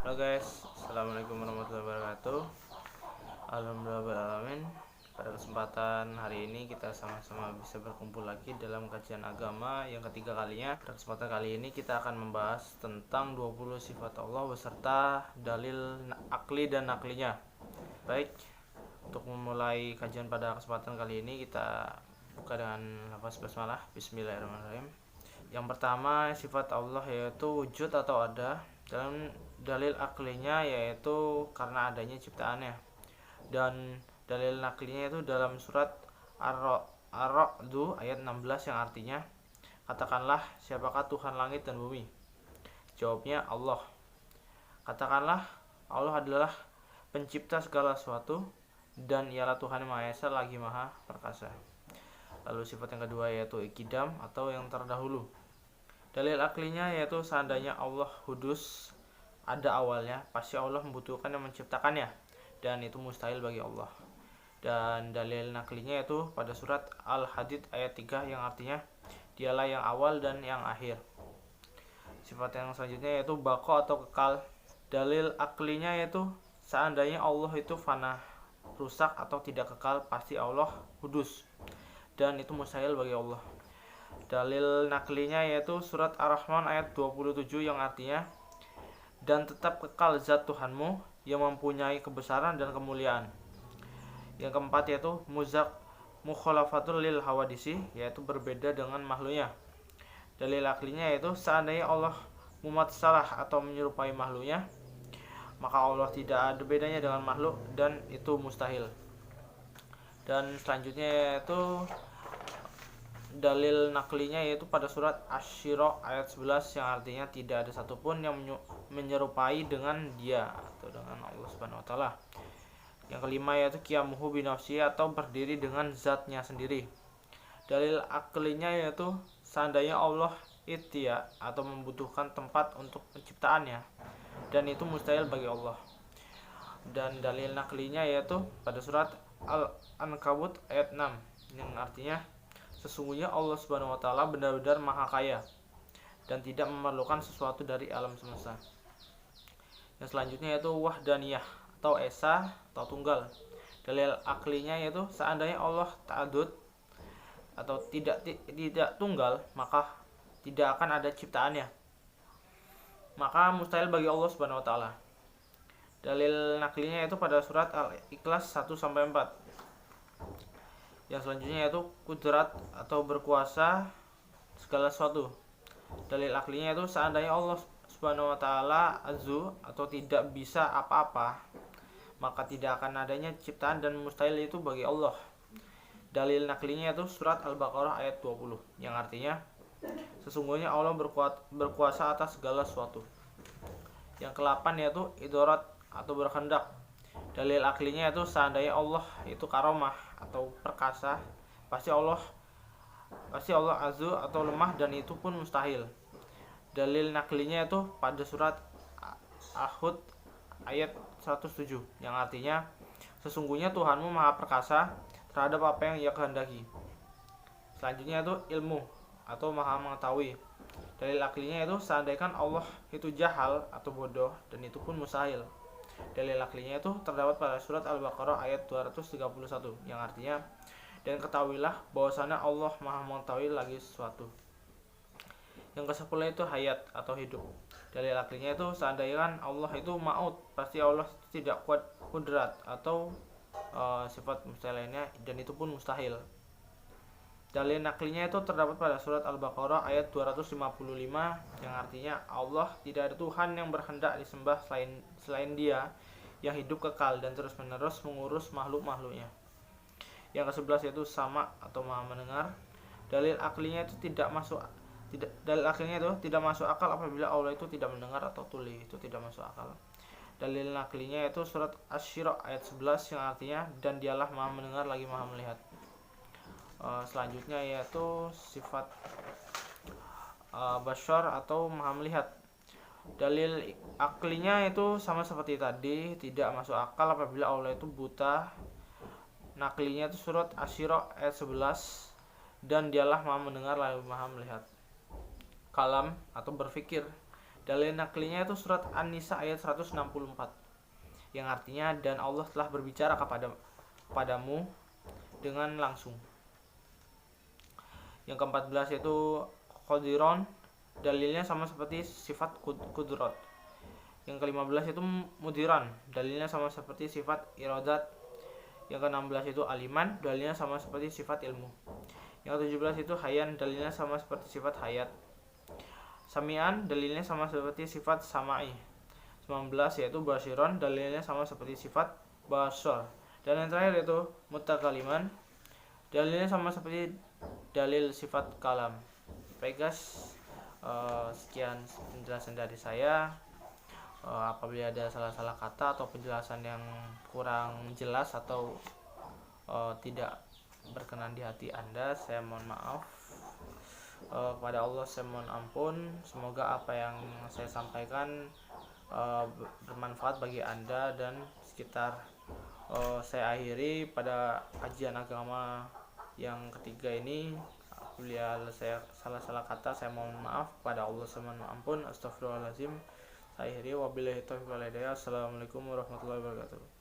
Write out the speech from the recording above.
Halo guys, assalamualaikum warahmatullahi wabarakatuh. Alhamdulillahirobbilalamin. Pada kesempatan hari ini kita sama-sama bisa berkumpul lagi dalam kajian agama yang ketiga kalinya. Pada kesempatan kali ini kita akan membahas tentang 20 sifat Allah beserta dalil akli dan naklinya. Baik, untuk memulai kajian pada kesempatan kali ini kita buka dengan lafaz basmalah. Bismillahirrahmanirrahim. Yang pertama, sifat Allah yaitu wujud atau ada. Dalam dalil aklinya yaitu karena adanya ciptaannya, dan dalil naklinya itu dalam surat Ar-Ra'd ayat 16 yang artinya, katakanlah siapakah Tuhan langit dan bumi? Jawabnya Allah. Katakanlah Allah adalah pencipta segala sesuatu dan ialah Tuhan yang Maha Esa lagi Maha Perkasa. Lalu sifat yang kedua yaitu ikidam atau yang terdahulu. Dalil aklinya yaitu seandainya Allah hudus, ada awalnya, pasti Allah membutuhkan yang menciptakannya, dan itu mustahil bagi Allah. Dan dalil naklinya yaitu pada surat Al-Hadid ayat 3 yang artinya, dialah yang awal dan yang akhir. Sifat yang selanjutnya yaitu baqo atau kekal. Dalil aklinya yaitu seandainya Allah itu fana, rusak atau tidak kekal, pasti Allah hudus, dan itu mustahil bagi Allah. Dalil naklinya yaitu surat Ar-Rahman ayat 27 yang artinya, dan tetap kekal zat Tuhanmu yang mempunyai kebesaran dan kemuliaan. Yang keempat yaitu mukhalafatul lil hawadisi, yaitu berbeda dengan makhluknya. Dalil aklinya yaitu seandainya Allah mumatsalah atau menyerupai makhluknya, maka Allah tidak ada bedanya dengan makhluk, dan itu mustahil. Dan selanjutnya yaitu dalil naklinya yaitu pada surat Asy-Syura ayat 11 yang artinya tidak ada satupun yang menyerupai dengan Dia atau dengan Allah Subhanahu wa taala. Yang kelima yaitu qiyamuhu binafsi atau berdiri dengan zatnya sendiri. Dalil aklinya yaitu seandainya Allah itya atau membutuhkan tempat untuk penciptaannya, dan itu mustahil bagi Allah. Dan dalil naklinya yaitu pada surat Al-Ankabut ayat 6 yang artinya, sesungguhnya Allah Subhanahu wa taala benar-benar maha kaya dan tidak memerlukan sesuatu dari alam semesta. Yang selanjutnya yaitu wahdaniyah atau esa atau tunggal. Dalil aklinya yaitu seandainya Allah ta'adud atau tidak tunggal, maka tidak akan ada ciptaannya, maka mustahil bagi Allah Subhanahu wa taala. Dalil naklinya yaitu pada surat Al-Ikhlas 1 sampai 4. Yang selanjutnya yaitu kudrat atau berkuasa segala sesuatu. Dalil aklinya yaitu seandainya Allah Subhanahu wa taala azu atau tidak bisa apa-apa, maka tidak akan adanya ciptaan dan mustahil itu bagi Allah. Dalil naklinya yaitu surat Al-Baqarah ayat 20 yang artinya, sesungguhnya Allah berkuasa atas segala sesuatu. Yang ke-8 yaitu idorat atau berkehendak. Dalil aklinya yaitu seandainya Allah itu karomah atau perkasa, pasti Allah azu atau lemah, dan itu pun mustahil. Dalil naklinya itu pada surat Ahud ayat 107 yang artinya, sesungguhnya Tuhanmu maha perkasa terhadap apa yang Ia kehendaki. Selanjutnya itu ilmu atau maha mengetahui. Dalil aklinya itu seandainya Allah itu jahal atau bodoh, dan itu pun mustahil. Dalil aklinya itu terdapat pada surat Al-Baqarah ayat 231 yang artinya, dan ketahuilah bahwasanya Allah maha mengetahui lagi sesuatu. Yang ke-10 itu hayat atau hidup. Dalil aklinya itu seandainya Allah itu maut, pasti Allah tidak kuat kudrat atau sifat mustahil lainnya, dan itu pun mustahil. Dalil naklinya itu terdapat pada surat Al-Baqarah ayat 255 yang artinya, Allah tidak ada Tuhan yang berhendak disembah selain Dia yang hidup kekal dan terus-menerus mengurus makhluk-makhluknya. Yang ke-11 yaitu sama atau maha mendengar. Dalil aklinya itu tidak masuk akal apabila Allah itu tidak mendengar atau tuli, itu tidak masuk akal. Dalil naklinya itu surat Asy-Syura ayat 11 yang artinya, dan Dialah maha mendengar lagi maha melihat. Selanjutnya yaitu sifat basyar atau maha melihat. Dalil aklinya itu sama seperti tadi, tidak masuk akal apabila Allah itu buta. Naklinya itu surat Asy-Syura ayat 11, dan Dialah maha mendengar lalu maha melihat. Kalam atau berpikir. Dalil naklinya itu surat An-Nisa ayat 164, yang artinya dan Allah telah berbicara kepadamu dengan langsung. Yang ke-14 yaitu qadiron, dalilnya sama seperti sifat kudrat. Yang ke-15 itu mudiran, dalilnya sama seperti sifat iradat. Yang ke-16 itu aliman, dalilnya sama seperti sifat ilmu. Yang ke-17 itu hayan, dalilnya sama seperti sifat hayat. Sami'an, dalilnya sama seperti sifat sama'i. 19 yaitu basiron, dalilnya sama seperti sifat basar. Dan yang terakhir itu mutakaliman, dalilnya sama seperti dalil sifat kalam. Baik guys, sekian penjelasan dari saya. Apabila ada salah-salah kata atau penjelasan yang kurang jelas atau tidak berkenan di hati Anda, saya mohon maaf. Kepada Allah saya mohon ampun. Semoga apa yang saya sampaikan bermanfaat bagi Anda dan sekitar. Saya akhiri pada kajian agama yang ketiga ini. Apabila saya salah-salah kata, saya mohon maaf. Pada Allah saya mohon ampun. Astagfirullahaladzim. Saya akhiri, wabillahi taufiq wal hidayah. Assalamualaikum warahmatullahi wabarakatuh.